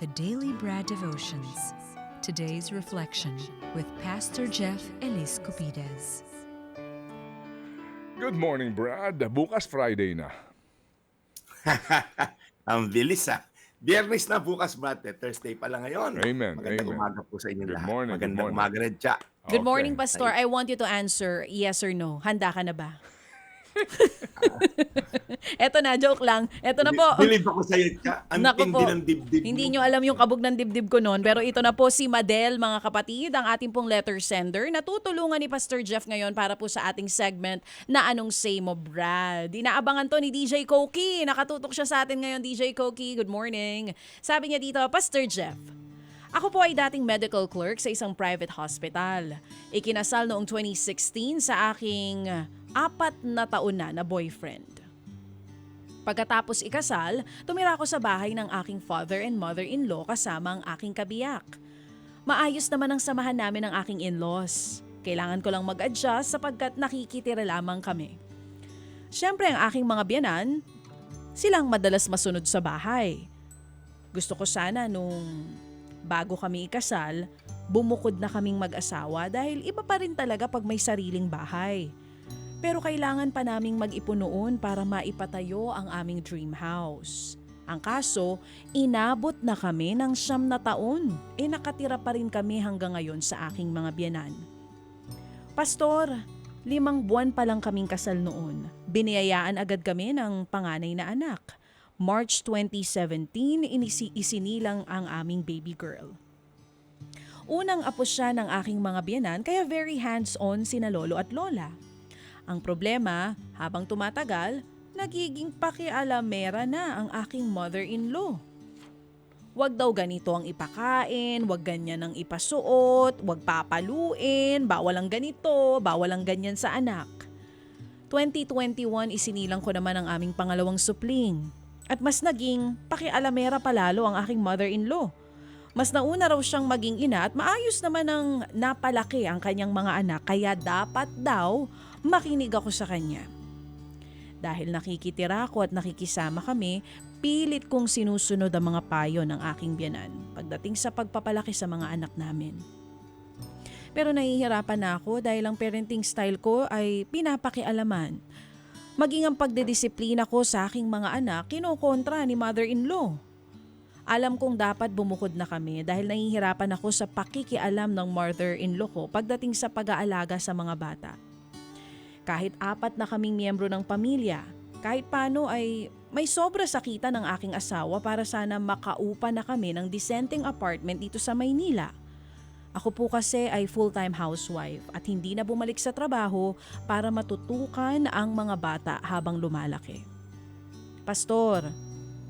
The Daily Bread Devotions. Today's reflection with Pastor Jeff Elis Cupides. Good morning, Brad. Bukas Friday na. Ang bilis Biyernes na bukas, Brad. Thursday pa lang ngayon. Amen, Magandang amen. umaga po sa inyong Good lahat. morning, good Magandang morning. umaga rin, Cha. Good morning, Okay. Pastor. I want you to answer yes or no. Handa ka na ba? Eto na, joke lang. Eto na po. Believe ako sa iyo, Cha. Ang Naku tindi po. ng dibdib Hindi mo. nyo alam yung kabog ng dibdib ko noon. Pero ito na po si Madel, mga kapatid, ang ating pong letter sender. Natutulungan ni Pastor Jeff ngayon para po sa ating segment na Anong Say Mo, Brad. Inaabangan to ni DJ Koki. Nakatutok siya sa atin ngayon, DJ Koki. Good morning. Sabi niya dito, Pastor Jeff, ako po ay dating medical clerk sa isang private hospital. Ikinasal noong 2016 sa aking 4 na taon na boyfriend. Pagkatapos ikasal, tumira ako sa bahay ng aking father and mother-in-law kasama ang aking kabiyak. Maayos naman ang samahan namin ng aking in-laws. Kailangan ko lang mag-adjust sapagkat nakikitira lamang kami. Siyempre ang aking mga biyanan, silang madalas masunod sa bahay. Gusto ko sana nung bago kami ikasal, bumukod na kaming mag-asawa dahil iba pa rin talaga pag may sariling bahay. Pero kailangan pa naming mag-ipon noon para maipatayo ang aming dream house. Ang kaso, inabot na kami ng 9 na taon. Nakatira pa rin kami hanggang ngayon sa aking mga biyanan. Pastor, 5 buwan pa lang kaming kasal noon. Biniyayaan agad kami ng panganay na anak. March 2017, isinilang ang aming baby girl. Unang apo siya ng aking mga biyanan kaya very hands-on sina lolo at lola. Ang problema, habang tumatagal, nagiging pakialamera na ang aking mother-in-law. Huwag daw ganito ang ipakain, huwag ganyan ang ipasuot, huwag papaluin, bawal ang ganito, bawal ang ganyan sa anak. 2021 isinilang ko naman ang aming pangalawang supling. At mas naging pakialamera palalo ang aking mother-in-law. Mas nauna raw siyang maging ina at maayos naman ang napalaki ang kanyang mga anak kaya dapat daw makinig ako sa kanya. Dahil nakikitira ako at nakikisama kami, pilit kong sinusunod ang mga payo ng aking biyanan pagdating sa pagpapalaki sa mga anak namin. Pero nahihirapan na ako dahil ang parenting style ko ay pinapakialaman. Maging ang pagdedisiplina ko sa aking mga anak, kinokontra ni mother-in-law. Alam kong dapat bumukod na kami dahil nahihirapan ako sa pakikialam ng mother-in-law ko pagdating sa pag-aalaga sa mga bata. Kahit 4 na kaming miyembro ng pamilya, kahit paano ay may sobra sa kita ng aking asawa para sana makaupa na kami ng disenteng apartment dito sa Maynila. Ako po kasi ay full-time housewife at hindi na bumalik sa trabaho para matutukan ang mga bata habang lumalaki. Pastor,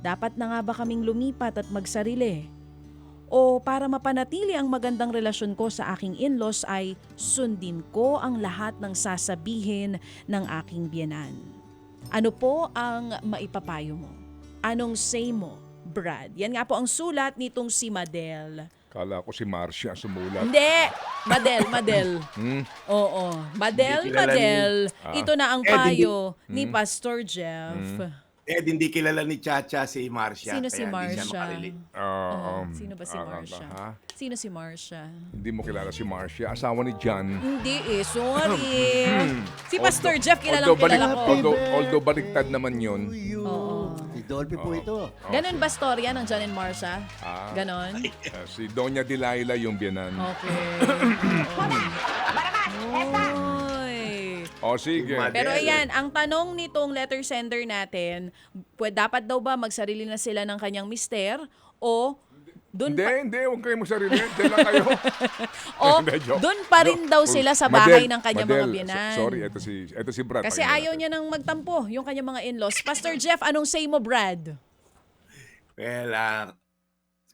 dapat na nga ba kaming lumipat at magsarili? O para mapanatili ang magandang relasyon ko sa aking in-laws ay sundin ko ang lahat ng sasabihin ng aking biyanan. Ano po ang maipapayo mo? Anong say mo, Brad? Yan nga po ang sulat nitong si Madel. Kala ko si Marcia sumulat. Hindi! Madel. Oo. Hindi kilala Madel. Ito na ang hindi- payo ni Pastor Jeff. Hindi kilala ni Chacha si Marcia. Sino si kaya hindi siya Marcia? makarelate. Sino ba si Marcia? Ha? Sino si Marcia? Hindi mo kilala si Marcia, asawa ni John. Hindi sorry. Si Pastor Jeff, kilalang kilala ko. Although baliktad naman yun. Oo. Si Dolphy po ito. Ganon ba storya ng John and Marcia? Ganon? Si Doña Delilah yung biyanan. Okay. Oy. O sige. Pero ayan, ang tanong nitong letter sender natin, dapat daw ba magsarili na sila ng kanyang mister o dun Hindi, huwag kayo magsarili. Diyan lang kayo. o Hindi, joke. dun pa rin daw sila sa bahay ng kanyang mga biyanan? Sorry, ito si Brad. Kasi Pakinggan ayaw natin. niya nang magtampo, yung kanyang mga in-laws. Pastor Jeff, anong say mo, Brad? Well,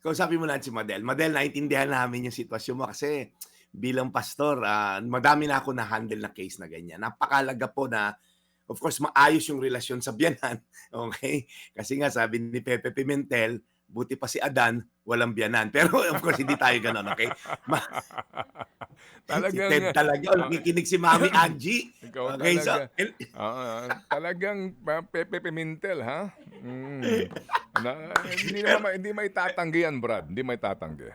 kausapin mo lang si Madel. Madel, naintindihan namin yung sitwasyon mo kasi bilang pastor, madami na ako na-handle na case na ganyan. Napakalaga po na, of course, maayos yung relasyon sa biyanan. Okay? Kasi nga, sabi ni Pepe Pimentel, Buti pa si Adan, walang biyanan. Pero of course, hindi tayo ganun, okay? Si Talagang, Ted talaga, nakikinig si Mami Angie. ikaw Okay, so, talaga. Talagang Pepe Pimentel, ha? Hindi may tatanggi yan, Brad. Hindi may tatanggi.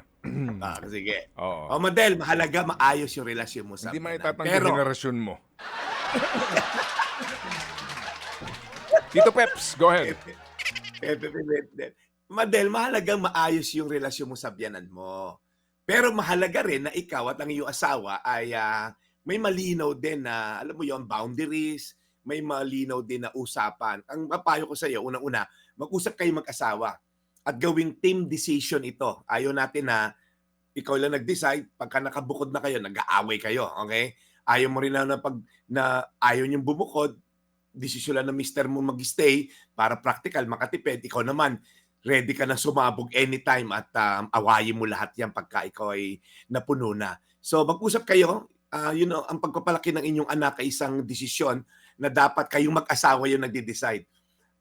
sige. Oo. O, Madel, mahalaga maayos yung relasyon mo sa Hindi may biyanan. tatanggi Pero, henerasyon mo. Tito Peps, go ahead. Madel, mahalagang maayos yung relasyon mo sa biyanan mo. Pero mahalaga rin na ikaw at ang iyong asawa ay may malinaw din na, alam mo yon, boundaries, may malinaw din na usapan. Ang papayo ko sa iyo, unang-una, mag-usap kayo mag-asawa at gawing team decision ito. Ayaw natin na ikaw lang nag-decide, pagka nakabukod na kayo, nag-aaway kayo, okay? Ayaw mo rin na ayaw niyong bumukod, desisyon lang ng mister mo mag-stay para practical, makatipid. Ikaw naman, ready ka na sumabog anytime at awayin mo lahat yan pagka ikaw ay napuno na. So mag-usap kayo, ang pagpapalaki ng inyong anak ay isang desisyon na dapat kayong mag-asawa yung nagde-decide.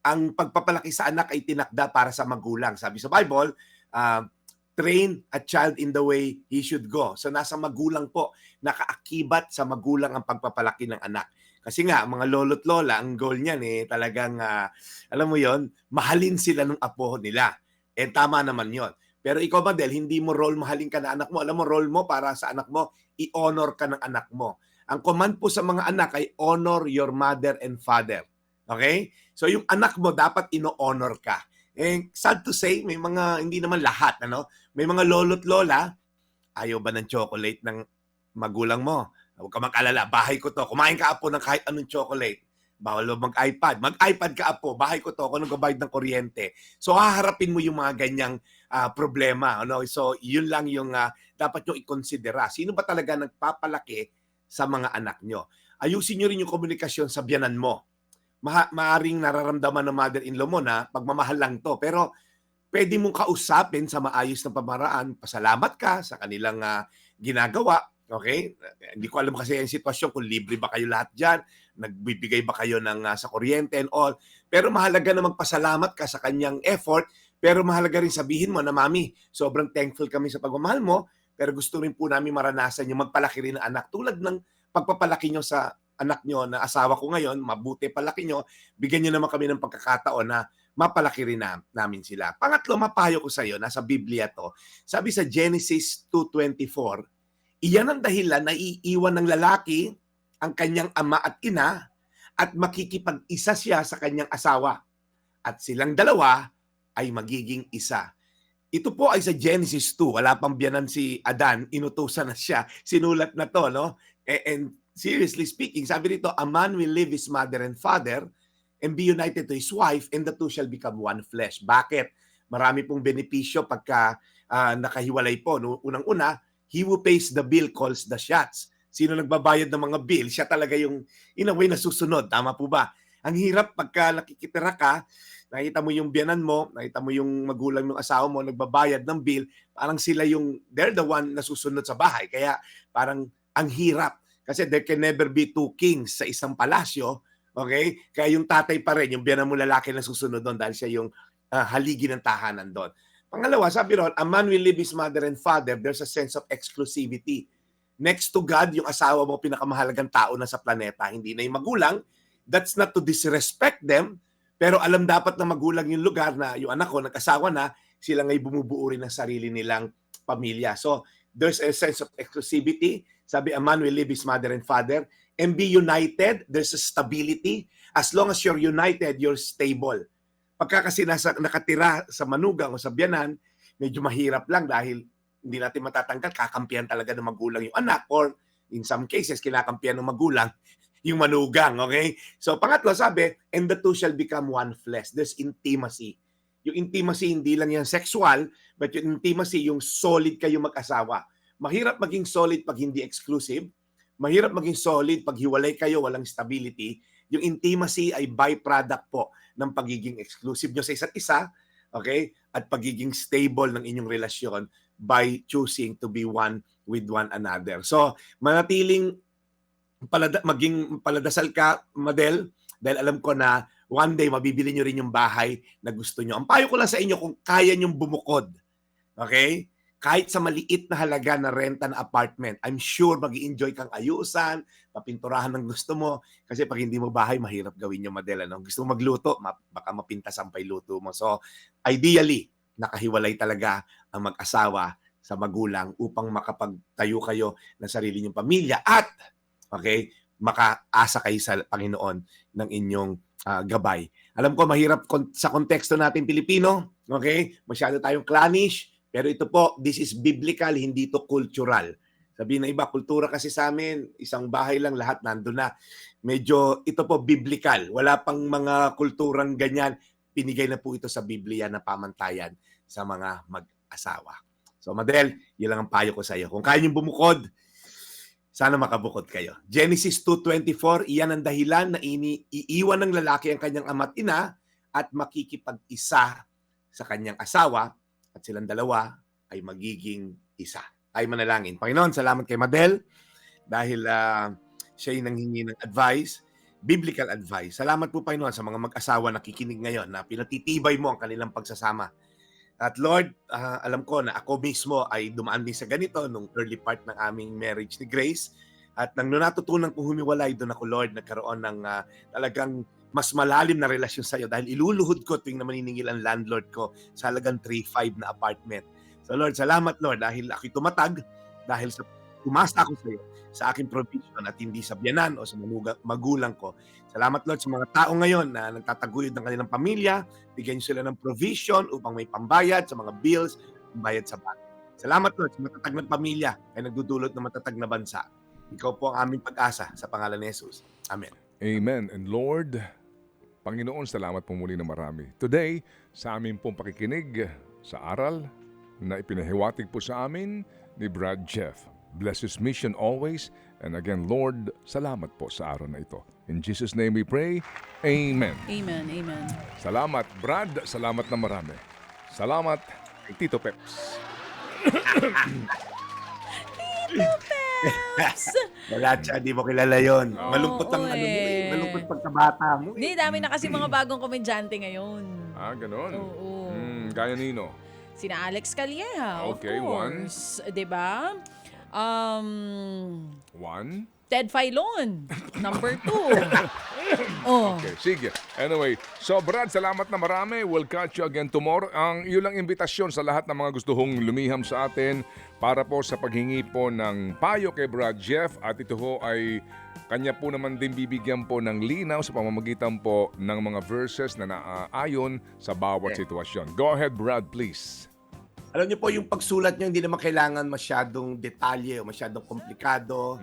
Ang pagpapalaki sa anak ay tinakda para sa magulang. Sabi sa Bible, train a child in the way he should go. So nasa magulang po, nakaakibat sa magulang ang pagpapalaki ng anak. Kasi nga, mga lolo't lola, ang goal niyan talagang, alam mo yon, mahalin sila ng apo nila. Tama naman yon. Pero ikaw, Madel, hindi mo role mahalin ka na anak mo. Alam mo, role mo para sa anak mo, i-honor ka ng anak mo. Ang command po sa mga anak ay honor your mother and father. Okay? So yung anak mo, dapat ino-honor ka. Sad to say, may mga, hindi naman lahat, may mga lolo't lola, ayaw ba ng chocolate ng magulang mo? Huwag ka mag-alala, bahay ko to. Kumain ka apo ng kahit anong chocolate. Bawal mag-iPad. Mag-iPad ka apo, bahay ko to. Ako nagbabayad ng kuryente. So haharapin mo yung mga ganyang problema. So yun lang yung dapat nyo i-considera. Sino ba talaga nagpapalaki sa mga anak nyo? Ayusin nyo rin yung komunikasyon sa biyanan mo. Maaring nararamdaman ng mother-in-law mo na pagmamahal lang to. Pero pwede mong kausapin sa maayos na pamaraan. Pasalamat ka sa kanilang ginagawa. Okay? Hindi ko alam kasi yung sitwasyon kung libre ba kayo lahat dyan, nagbibigay ba kayo ng sa kuryente and all. Pero mahalaga na magpasalamat ka sa kanyang effort, pero mahalaga rin sabihin mo na, Mami, sobrang thankful kami sa pagmamahal mo, pero gusto rin po namin maranasan yung magpalaki rin ng anak. Tulad ng pagpapalaki nyo sa anak nyo na asawa ko ngayon, mabuti palaki nyo, bigyan nyo naman kami ng pagkakataon na mapalaki rin namin sila. Pangatlo, mapayo ko sa iyo, nasa Biblia to. Sabi sa Genesis 2:24, iyan ang dahilan na iiwan ng lalaki ang kanyang ama at ina at makikipag-isa siya sa kanyang asawa. At silang dalawa ay magiging isa. Ito po ay sa Genesis 2. Wala pang biyanan si Adan. Inutusan na siya. Sinulat na to, no? And seriously speaking, sabi dito, a man will leave his mother and father and be united to his wife and the two shall become one flesh. Bakit? Marami pong benepisyo pagka nakahiwalay po. No? Unang-una, he who pays the bill calls the shots. Sino nagbabayad ng mga bill, siya talaga yung, in a way, nasusunod. Tama po ba? Ang hirap pagka nakikitira ka, nakita mo yung biyanan mo, nakita mo yung magulang ng asawa mo, nagbabayad ng bill, parang sila yung, they're the one nasusunod sa bahay. Kaya parang ang hirap. Kasi there can never be two kings sa isang palasyo. Okay? Kaya yung tatay pa rin, yung biyanan mo lalaki na susunod doon dahil siya yung haligi ng tahanan doon. Pangalawa, sabi ron, a man will leave his mother and father. There's a sense of exclusivity. Next to God, yung asawa mo, pinakamahalagang tao na sa planeta. Hindi na yung magulang. That's not to disrespect them. Pero alam dapat na magulang yung lugar na yung anak ko, nag-asawa na, sila ngay bumubuo rin ng sarili nilang pamilya. So, there's a sense of exclusivity. Sabi, a man will leave his mother and father and be united. There's a stability. As long as you're united, you're stable. Pagka kasi nakatira sa manugang o sa biyanan, medyo mahirap lang dahil hindi natin matatanggal, kakampihan talaga ng magulang yung anak or in some cases, kinakampihan ng magulang yung manugang, okay? So, pangatlo, sabi, and the two shall become one flesh. There's intimacy. Yung intimacy, hindi lang yan sexual, but yung intimacy, yung solid kayo mag-asawa. Mahirap maging solid pag hindi exclusive. Mahirap maging solid pag hiwalay kayo, walang stability. Yung intimacy ay byproduct po ng pagiging exclusive nyo sa isa't isa, okay? At pagiging stable ng inyong relasyon by choosing to be one with one another. So, manatiling maging paladasal ka, Madel, dahil alam ko na one day mabibili nyo rin yung bahay na gusto nyo. Ang payo ko lang sa inyo kung kaya nyong bumukod, okay? Kahit sa maliit na halaga na renta na apartment, I'm sure mag-i-enjoy kang ayusan, papinturahan ng gusto mo. Kasi pag hindi mo bahay, mahirap gawin yung Madel. Ano? Gusto mo magluto, baka mapintas ang pailuto mo. So, ideally, nakahiwalay talaga ang mag-asawa sa magulang upang makapagtayo kayo ng sarili nyong pamilya at, okay, makaasa kayo sa Panginoon ng inyong gabay. Alam ko, mahirap sa konteksto natin Pilipino, okay? Masyado tayong clannish, pero ito po, this is biblical, hindi to cultural. Sabihin na iba, kultura kasi sa amin, isang bahay lang, lahat nandun na. Medyo, ito po, biblical. Wala pang mga kulturang ganyan. Pinigay na po ito sa Biblia na pamantayan sa mga mag-asawa. So, Madel, yun lang ang payo ko sa iyo. Kung kaya niyong bumukod, sana makabukod kayo. Genesis 2:24, iyan ang dahilan na iiwan ng lalaki ang kanyang ama't ina at makikipag-isa sa kanyang asawa at silang dalawa ay magiging isa. Tayo manalangin. Panginoon, salamat kay Madel dahil siya ay nanghingi ng advice, biblical advice. Salamat po Panginoon sa mga mag-asawa na kikinig ngayon na pinatitibay mo ang kanilang pagsasama. At Lord, alam ko na ako mismo ay dumaan din sa ganito nung early part ng aming marriage ni Grace. At nang natutunan kong humiwalay, doon ako, Lord, nagkaroon ng talagang mas malalim na relasyon sa iyo dahil iluluhod ko tuwing na maniningil ang landlord ko sa halagang 3.5 na apartment. So Lord, salamat Lord dahil ako'y tumatag, dahil sa umasa ako sa iyo, sa aking provision at hindi sa biyanan o sa magulang ko. Salamat Lord sa mga tao ngayon na nagtataguyod ng kanilang pamilya, bigyan niyo sila ng provision upang may pambayad sa mga bills, pambayad sa bahay. Salamat Lord sa matatag na pamilya ay nagdudulot ng matatag na bansa. Ikaw po ang aming pag-asa sa pangalan ni Jesus. Amen. Amen. And Lord, Panginoon, salamat po muli na marami. Today, sa amin pong pakikinig sa aral na ipinahiwatig po sa amin ni Brad Jeff. Bless His mission always. And again, Lord, salamat po sa araw na ito. In Jesus' name we pray. Amen. Amen, amen. Salamat, Brad. Salamat na marami. Salamat, Tito Peps. Wala siya, di mo kilala yun. Oo, Malungkot ang ano mo eh. malungkot pagkabata mo. Hindi, dami na kasi mga bagong komedyante ngayon. Ganon. Oo. Gaya nino. Sina Alex Calleja, Okay, of course. Diba? One. Ted Filon, number 2. Oh. Okay, sige. Anyway, so Brad, salamat na marami. We'll catch you again tomorrow. Ang iyo lang imbitasyon sa lahat ng mga gusto hong lumiham sa atin para po sa paghingi po ng payo kay Brad Jeff. At ito ho ay kanya po naman din bibigyan po ng linaw sa pamamagitan po ng mga verses na naaayon sa bawat sitwasyon. Go ahead, Brad, please. Alam niyo po, yung pagsulat niyo, hindi naman kailangan masyadong detalye o masyadong komplikado.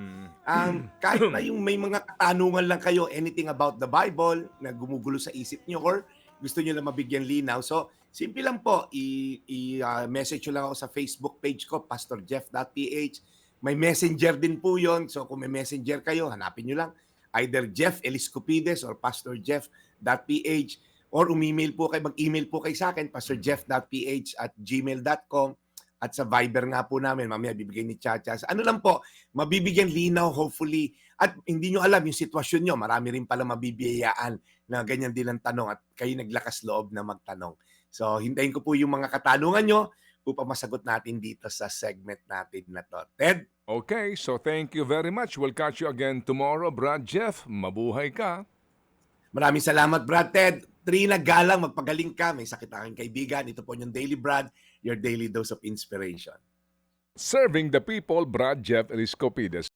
Kahit na yung may mga katanungan lang kayo, anything about the Bible, na gumugulo sa isip niyo or gusto niyo lang mabigyan linaw. So, simple lang po, i-message nyo lang ako sa Facebook page ko, pastorjeff.ph. May messenger din po yon. So, kung may messenger kayo, hanapin nyo lang. Either Jeff Eliscopides or pastorjeff.ph. Or mag-email po kayo sa akin, pastorjeff.ph@gmail.com, at sa Viber nga po namin, mamaya bibigay ni Chacha. Ano lang po, mabibigyan linaw hopefully, at hindi nyo alam yung sitwasyon nyo, marami rin pala mabibiyayaan na ganyan din ang tanong at kayo naglakas loob na magtanong. So, hintayin ko po yung mga katanungan nyo upang masagot natin dito sa segment natin na to. Ted? Okay, so thank you very much. We'll catch you again tomorrow. Brad Jeff, mabuhay ka. Maraming salamat, Brad. Ted, Trina, galang, magpagaling ka. May sakit aking kaibigan. Ito po yung Daily Brad, your daily dose of inspiration. Serving the people, Brad Jeff Eliscopides.